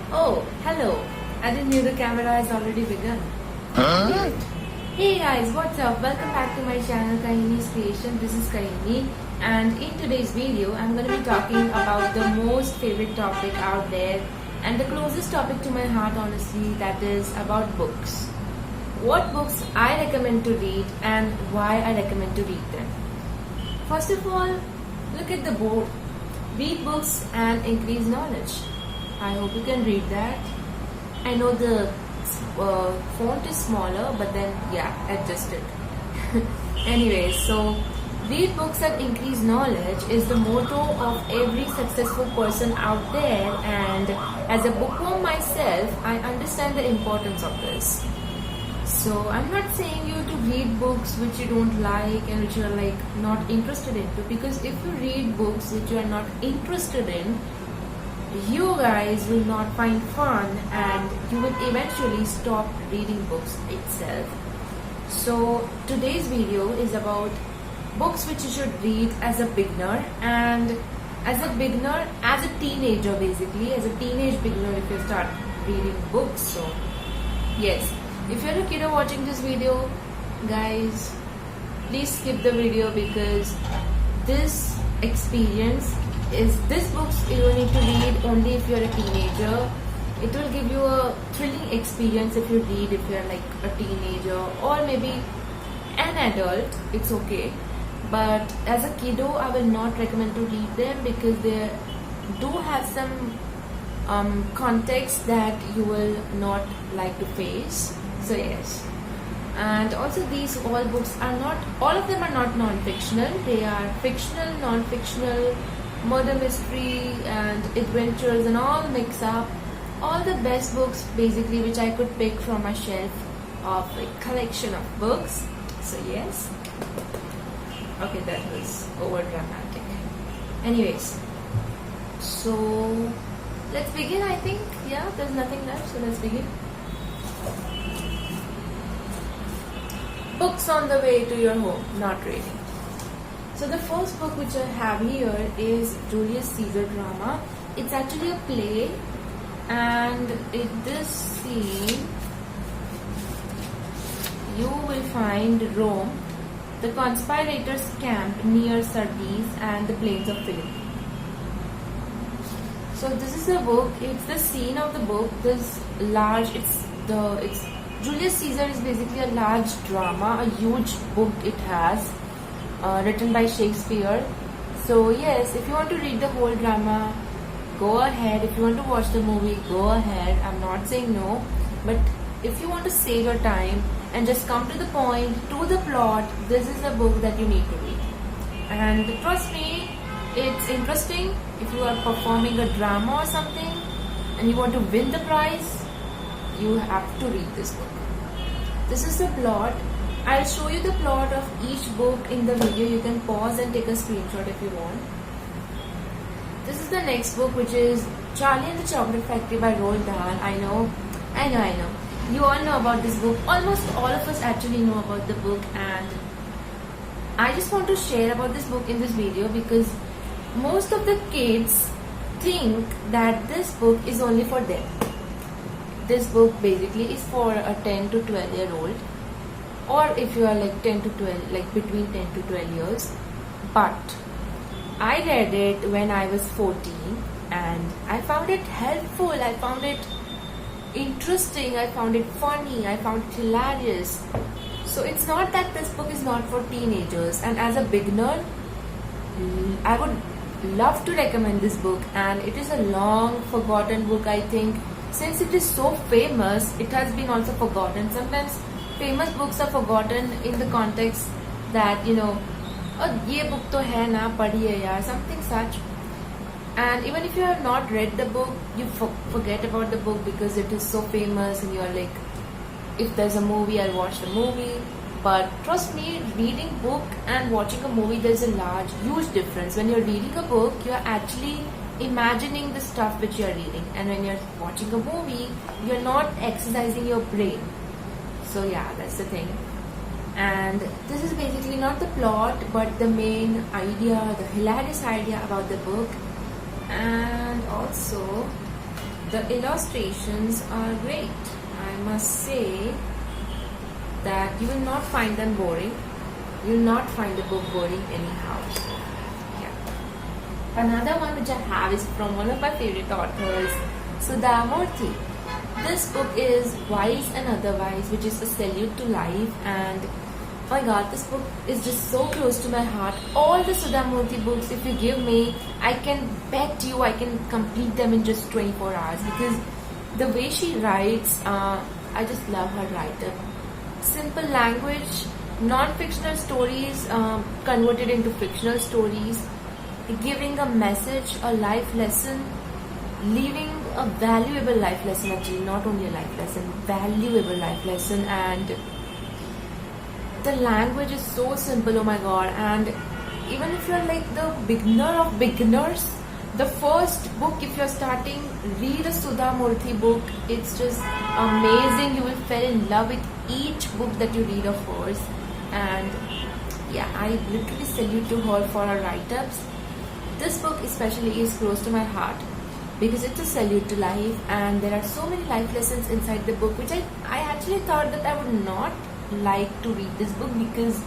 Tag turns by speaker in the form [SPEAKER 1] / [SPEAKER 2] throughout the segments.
[SPEAKER 1] Oh, hello. I didn't know the camera has already begun.
[SPEAKER 2] Huh?
[SPEAKER 1] Hey guys, what's up? Welcome back to my channel Kahini's Creation. This is Kahini, and in today's video I'm going to be talking about the most favorite topic out there and the closest topic to my heart, honestly, that is about books. What books I recommend to read and why I recommend to read them. First of all, look at the board. Read books and increase knowledge. I hope you can read that. I know the font is smaller, but then yeah, adjust it. Anyway, so read books and increase knowledge is the motto of every successful person out there, and as a bookworm myself, I understand the importance of this. So I'm not saying you to read books which you don't like and which you are like not interested into, because if you read books which you are not interested in, you guys will not find fun and you will eventually stop reading books itself. So today's video is about books which you should read as a beginner, and as a teenager, basically as a teenage beginner if you start reading books. So yes, if you're a kid watching this video, guys, please skip the video, because this books you need to read only if you're a teenager. It will give you a thrilling experience if you read if you're like a teenager or maybe an adult, it's okay. But as a kiddo, I will not recommend to read them because they do have some context that you will not like to face. So yes, and also these all books are not, all of them are not non-fictional. They are fictional, non-fictional, murder mystery and adventures and all mix up. All the best books basically which I could pick from a shelf of a collection of books. So yes, okay, that was over dramatic. Anyways, so let's begin. I think, yeah, there's nothing left, so let's begin. Books on the way to your home, not reading. So the first book which I have here is Julius Caesar drama. It's actually a play, and in this scene you will find Rome, the conspirators camp near Sardis and the plains of Philippi. So this is the book. It's the scene of the book. This large. It's Julius Caesar is basically a large drama, a huge book it has, written by Shakespeare. So yes, if you want to read the whole drama, go ahead. If you want to watch the movie, go ahead. I'm not saying no, but if you want to save your time and just come to the point, to the plot, this is a book that you need to read. And trust me, it's interesting. If you are performing a drama or something and you want to win the prize, you have to read this book. This is the plot. I'll show you the plot of each book in the video. You can pause and take a screenshot if you want. This is the next book, which is Charlie and the Chocolate Factory by Roald Dahl. I know. You all know about this book. Almost all of us actually know about the book, and I just want to share about this book in this video because most of the kids think that this book is only for them. This book basically is for a 10 to 12 year old, or if you are like 10 to 12, like between 10 to 12 years. But I read it when I was 14 and I found it helpful, I found it interesting, I found it funny, I found it hilarious. So it's not that this book is not for teenagers, and as a beginner, I would love to recommend this book. And it is a long forgotten book, I think. Since it is so famous, it has been also forgotten. Sometimes famous books are forgotten in the context that, you know, oh, ye book to hai na, padhiye yaar, something such. And even if you have not read the book, you forget about the book because it is so famous, and you are like, if there's a movie, I'll watch the movie. But trust me, reading book and watching a movie, there's a huge difference. When you're reading a book, you're actually imagining the stuff which you're reading, and when you're watching a movie, you're not exercising your brain. So yeah, that's the thing. And this is basically not the plot, but the main idea, the hilarious idea about the book. And also The illustrations are great. I must say that you will not find them boring. You will not find the book boring anyhow. Yeah. Another one which I have is from one of my favorite authors, Sudhamurthy. This book is Wise and Otherwise, which is a salute to life, and oh my god, this book is just so close to my heart. All the Sudhamurthy books, if you give me, I can bet you I can complete them in just 24 hours, because the way she writes, I just love her writer. Simple language, non-fictional stories converted into fictional stories, giving a message, a life lesson, leaving a valuable life lesson, actually not only a life lesson, valuable life lesson. And the language is so simple, oh my god. And even if you're like the beginner of beginners, the first book, if you're starting, read a Sudhamurthy book. It's just amazing. You will fall in love with each book that you read of hers. And yeah, I literally salute to her for her write-ups. This book especially is close to my heart because it's a salute to life, and there are so many life lessons inside the book, which I actually thought that I would not like to read this book because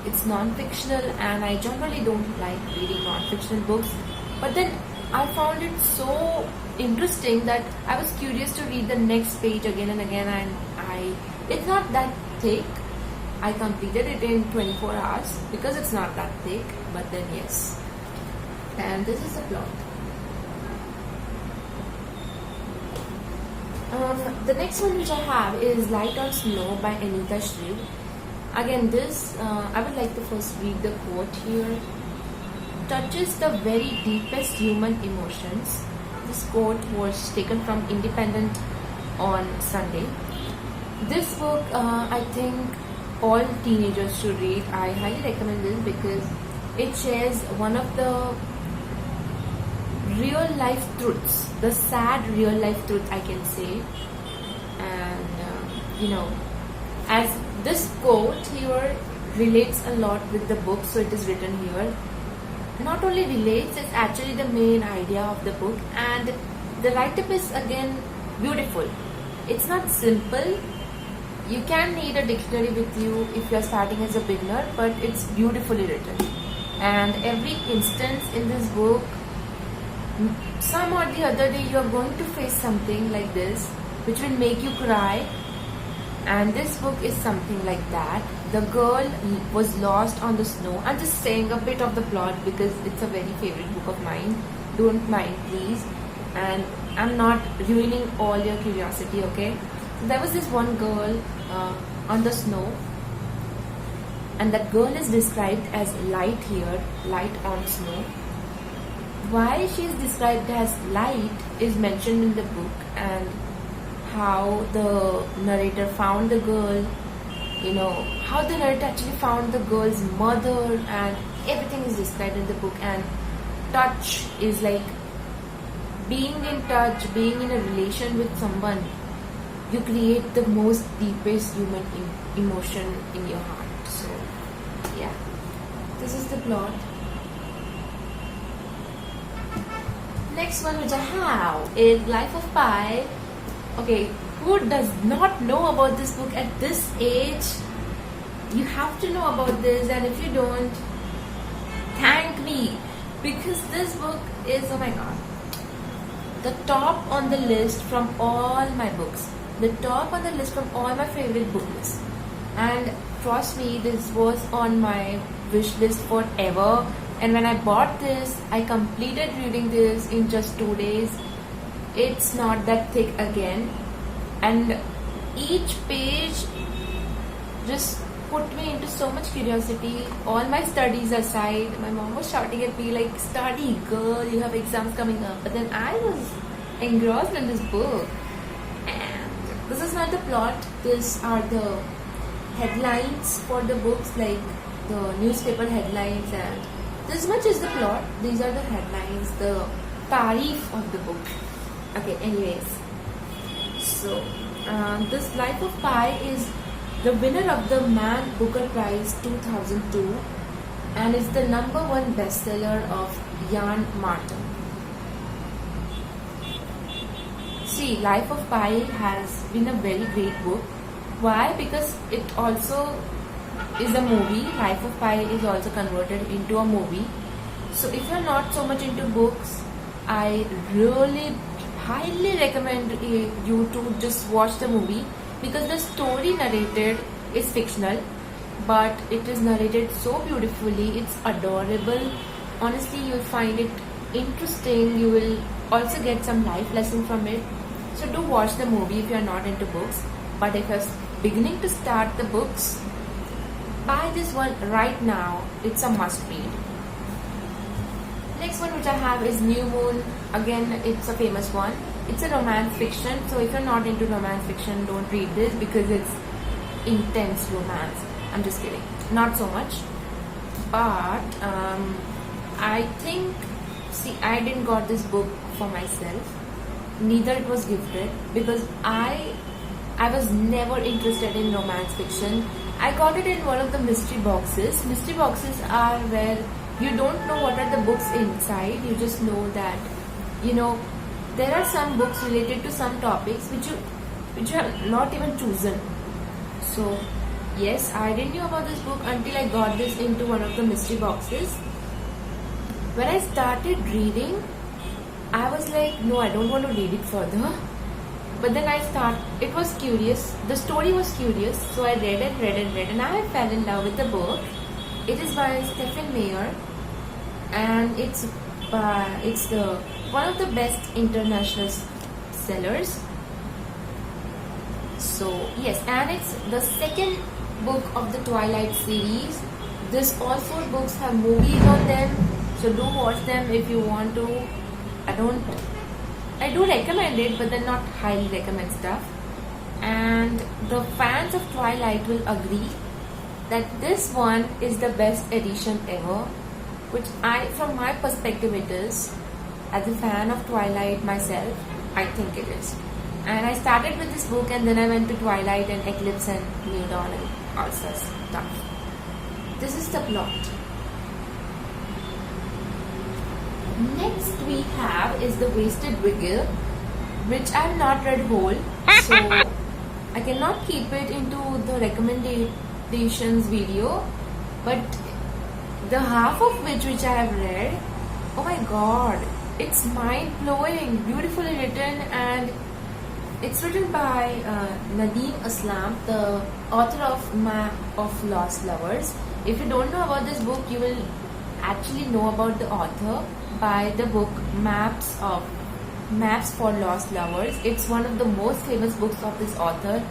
[SPEAKER 1] it's non-fictional, and I generally don't like reading non-fictional books. But then I found it so interesting that I was curious to read the next page again and again, and it's not that thick. I completed it in 24 hours because it's not that thick, but then yes. And this is the plot. The next one which I have is Light on Snow by Anita Shreve. Again, this, I would like to first read the quote here. Touches the very deepest human emotions. This quote was taken from Independent on Sunday. This book, I think all teenagers should read. I highly recommend this because it shares one of the real life truths, the sad real life truth, I can say. And as this quote here relates a lot with the book, so it is written here. Not only relates, it's actually the main idea of the book, and the write-up is again beautiful. It's not simple. You can need a dictionary with you if you are starting as a beginner, but it's beautifully written. And every instance in this book, some or the other day you are going to face something like this which will make you cry, and this book is something like that. The girl was lost on the snow. I'm just saying a bit of the plot because it's a very favorite book of mine. Don't mind please, and I'm not ruining all your curiosity, okay? So there was this one girl on the snow, and that girl is described as light here, light on snow. Why she is described as light is mentioned in the book, and how the narrator found the girl, how the narrator actually found the girl's mother, and everything is described in the book. And touch is like being in touch, being in a relation with someone. You create the most deepest human emotion in your heart. So yeah, this is the plot. Next one which I have is Life of Pi. Okay, who does not know about this book at this age? You have to know about this, and if you don't, thank me, because this book is, oh my god, the top on the list from all my books, the top on the list from all my favorite book lists. And trust me, this was on my wish list forever. And when I bought this, I completed reading this in just 2 days. It's not that thick again, and each page just put me into so much curiosity. All my studies aside, my mom was shouting at me like, study girl, you have exams coming up. But then I was engrossed in this book. And this is not the plot, these are the headlines for the books, like the newspaper headlines, and this much is the plot. These are the headlines, the tarif of the book. Okay, anyways, so this Life of Pi is the winner of the Man Booker Prize 2002, and is the #1 bestseller of Jan Martin. See, Life of Pi has been a very great book. Why? Because it also is a movie. Life of Pi is also converted into a movie. So if you're not so much into books, I really highly recommend you to just watch the movie, because the story narrated is fictional, but it is narrated so beautifully. It's adorable. Honestly, you'll find it interesting. You will also get some life lesson from it. So do watch the movie if you're not into books. But if you're beginning to start the books, buy this one right now. It's a must read. Next one which I have is New Moon. Again, it's a famous one. It's a romance fiction. So if you're not into romance fiction, don't read this, because it's intense romance. I'm just kidding. Not so much. But I think, see, I didn't got this book for myself. Neither it was gifted, because I was never interested in romance fiction. I got it in one of the mystery boxes. Mystery boxes are where you don't know what are the books inside. You just know that, there are some books related to some topics which you have not even chosen. So yes, I didn't know about this book until I got this into one of the mystery boxes. When I started reading, I was like, no, I don't want to read it further. But then it was curious. The story was curious. So I read and I fell in love with the book. It is by Stephen Meyer, and it's one of the best international sellers. So yes, and it's the second book of the Twilight series. All four books have movies on them, so do watch them if you want to. I do recommend it, but then not highly recommend stuff. And the fans of Twilight will agree that this one is the best edition ever, which from my perspective it is. As a fan of Twilight myself, I think it is. And I started with this book, and then I went to Twilight and Eclipse and New Dawn and all such stuff. This is the plot. Next we have is The Wasted Vigil, which I have not read whole, so I cannot keep it into the recommendations video, but the half of which I have read, oh my god, it's mind-blowing, beautifully written, and it's written by Nadeem Aslam, the author of Map of Lost Lovers. If you don't know about this book, you will actually know about the author by the book Maps for Lost Lovers. It's one of the most famous books of this author,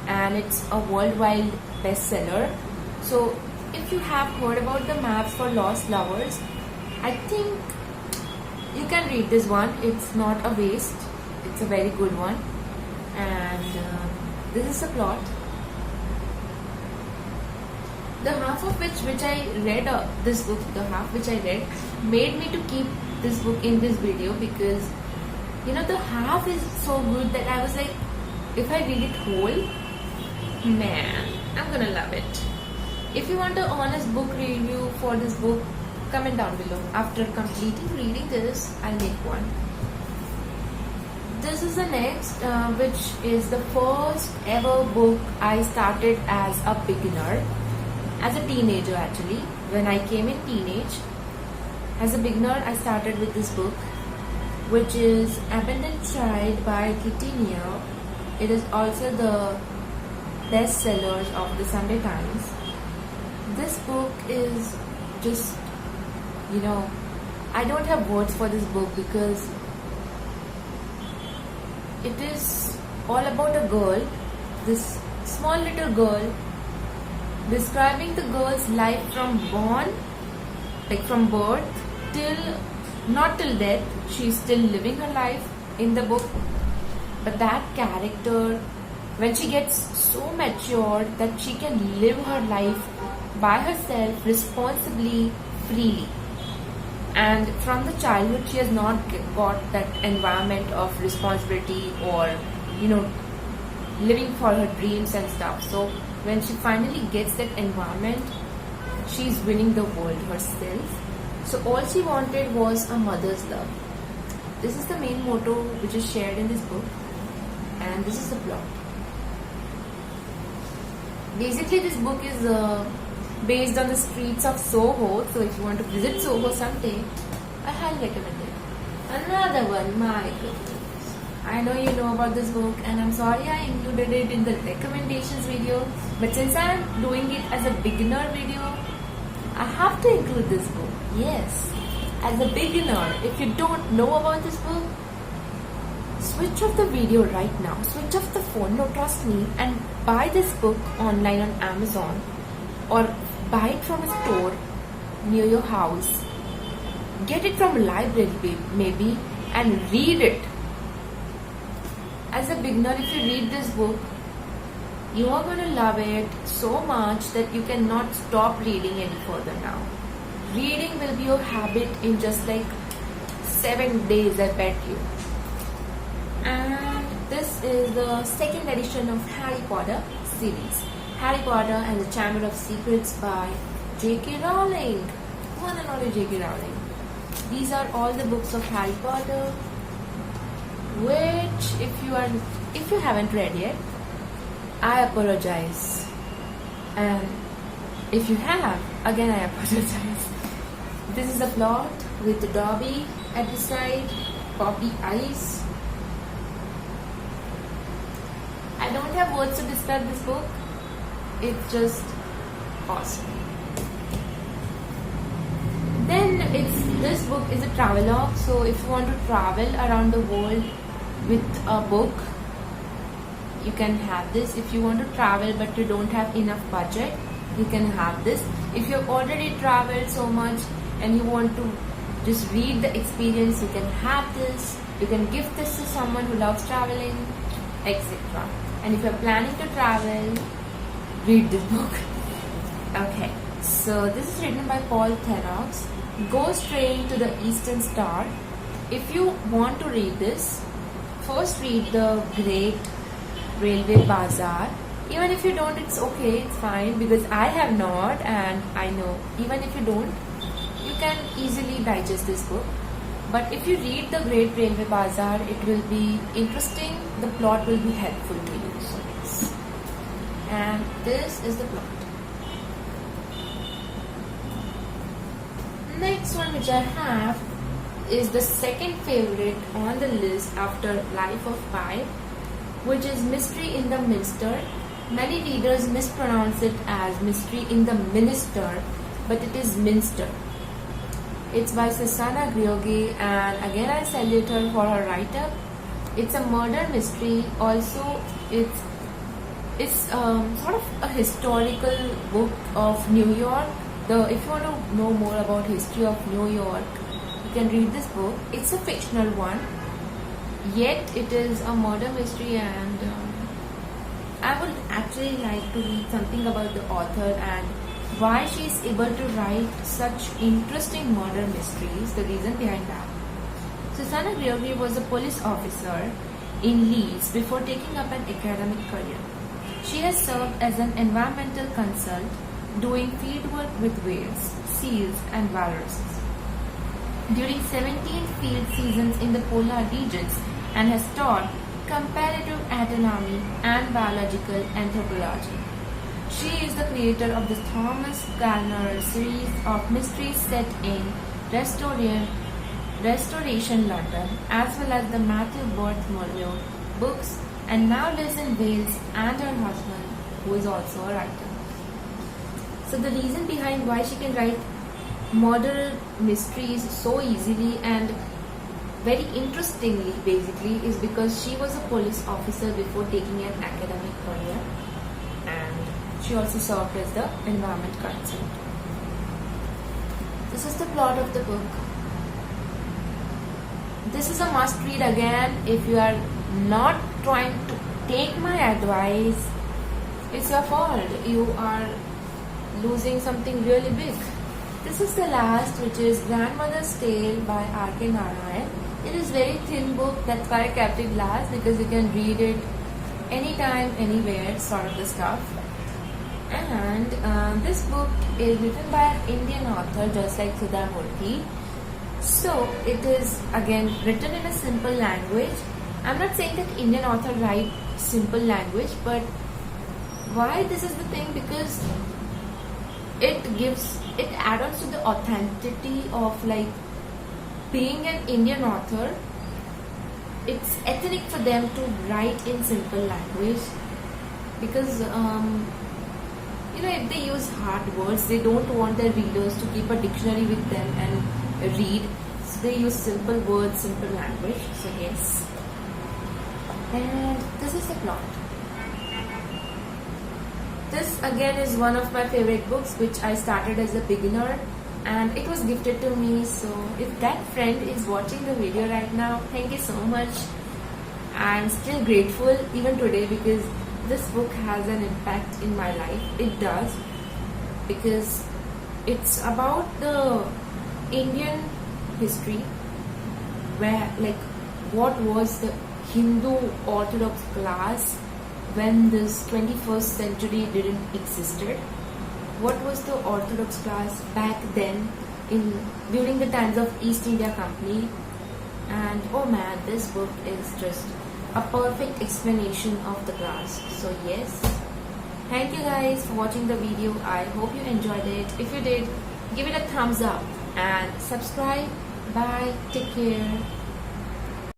[SPEAKER 1] and it's a worldwide bestseller. So if you have heard about the Maps for Lost Lovers, I think you can read this one. It's not a waste. It's a very good one. And this is the plot. The half of which I read, this book, the half which I read, made me to keep this book in this video, because the half is so good that I was like, if I read it whole, man, I'm gonna love it. If you want an honest book review for this book, comment down below. After completing reading this, I'll make one. This is the next, which is the first ever book I started as a beginner. As a teenager, actually, when I came in teenage, as a beginner, I started with this book, which is Abandoned Child by Kitty Neal. It is also the bestsellers of the Sunday Times. This book is just, I don't have words for this book, because it is all about a girl, this small little girl, describing the girl's life from birth not till death. She's still living her life in the book, but that character, when she gets so matured that she can live her life by herself, responsibly, freely, and from the childhood she has not got that environment of responsibility or living for her dreams and stuff. So when she finally gets that environment, she's winning the world herself. So all she wanted was a mother's love. This is the main motto which is shared in this book. and this is the plot. Basically, this book is based on the streets of Soho, so if you want to visit Soho someday, I highly recommend it. Another one, my goodness. I know you know about this book, and I'm sorry I included it in the recommendations video, but since I'm doing it as a beginner video, I have to include this book. Yes, as a beginner, if you don't know about this book, switch off the video right now, switch off the phone, no, trust me, and buy this book online on Amazon, or buy it from a store near your house. Get it from a library maybe, and read it. As a beginner, if you read this book, you are going to love it so much that you cannot stop reading any further now. Reading will be your habit in just like 7 days, I bet you. And this is the second edition of Harry Potter series, Harry Potter and the Chamber of Secrets by J.K. Rowling, one and only J.K. Rowling. These are all the books of Harry Potter, which if you haven't read yet, I apologize, and if you have, again I apologize. This is the plot with Dobby at the side, Poppy eyes. I don't have words to describe this book. It's just awesome. Then this book is a travelogue, so if you want to travel around the world with a book, you can have this. If you want to travel but you don't have enough budget, you can have this. If you've already traveled so much and you want to just read the experience, you can have this. You can gift this to someone who loves traveling, etc. And if you're planning to travel, read this book. Okay, so this is written by Paul Theroux. Ghost Train to the Eastern Star. If you want to read this, first read the Great Railway Bazaar. Even if you don't, it's okay, it's fine, because I have not, and I know even if you don't, you can easily digest this book. But if you read the Great Railway Bazaar, it will be interesting, the plot will be helpful to you. So yes. And this is the plot. Next one which I have is the second favorite on the list after Life of Pi, which is Mystery in the Minster. Many readers mispronounce it as Mystery in the Minister, but it is Minster. It's by Susanna Grioge, and again I salute her for her write-up. It's a murder mystery. Also, it's sort of a historical book of New York. If you want to know more about history of New York, you can read this book. It's a fictional one, yet it is a murder mystery, and I would actually like to read something about the author and why she is able to write such interesting murder mysteries, the reason behind that. Susanna Grioge was a police officer in Leeds before taking up an academic career. She has served as an environmental consultant, doing fieldwork with whales, seals and walruses during 17 field seasons in the polar regions, and has taught comparative anatomy and biological anthropology. She is the creator of the Thomas Garner series of mysteries set in Restoration London, as well as the Matthew Bartholomew books, and now lives in Wales and her husband, who is also a writer. So the reason behind why she can write murder mysteries so easily and very interestingly basically is because she was a police officer before taking an academic career, and she also served as the environment consultant. This is the plot of the book. This is a must read again. If you are not trying to take my advice, it's your fault. You are losing something really big. This is the last, which is Grandmother's Tale by R.K. Narayan. It is very thin book, that's why I kept it last, because you can read it anytime, anywhere, sort of the stuff. And this book is written by an Indian author, just like Sudha Murthy. So it is again written in a simple language, I'm not saying that Indian author write simple language, but why this is the thing, because it adds to the authenticity of like being an Indian author. It's ethnic for them to write in simple language, because if they use hard words, they don't want their readers to keep a dictionary with them and read, so they use simple words, simple language. So yes, and this is the plot. This again is one of my favorite books, which I started as a beginner, and it was gifted to me. So if that friend is watching the video right now, thank you so much. I'm still grateful even today, because this book has an impact in my life. It does, because it's about the Indian history, where like what was the Hindu Orthodox class when this 21st century didn't existed. What was the Orthodox class back then during the times of East India Company? And oh man, this book is just a perfect explanation of the class. So yes, thank you guys for watching the video. I hope you enjoyed it. If you did, give it a thumbs up and subscribe. Bye, take care.